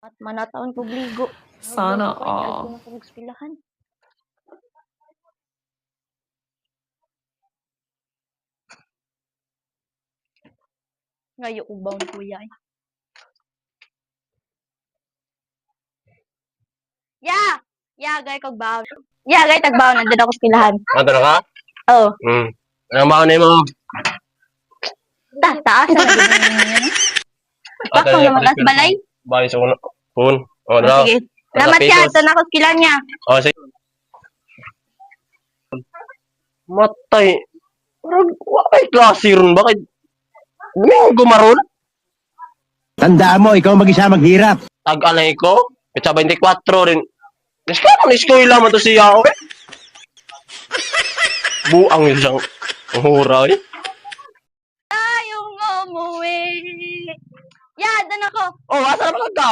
At manataon ko bligo. Sana Ako all. na kung eskwelahan. Ngayon ko bound kuya eh. Gay kag bound. Gay tagbound nandun ako eskwelahan. Ano ka? Oh, Anong baon mo? taas na gid. Bako naman as balay. Bahay sa kuno. Kun. O, Oh, daw. sige. Salamat ka, ito na ako eskwelahan niya. O, sige. Matay. Wakay klase ron. Bakit? May gumaron? Tandaan mo, ikaw mag-isa maghirap. Tag-alay ko. Pitsa 24 rin. Isko lang to siya. Okay? Buang yun siyang hura eh. Tayong umuwi. Doon ako. Oh, asa naman ka?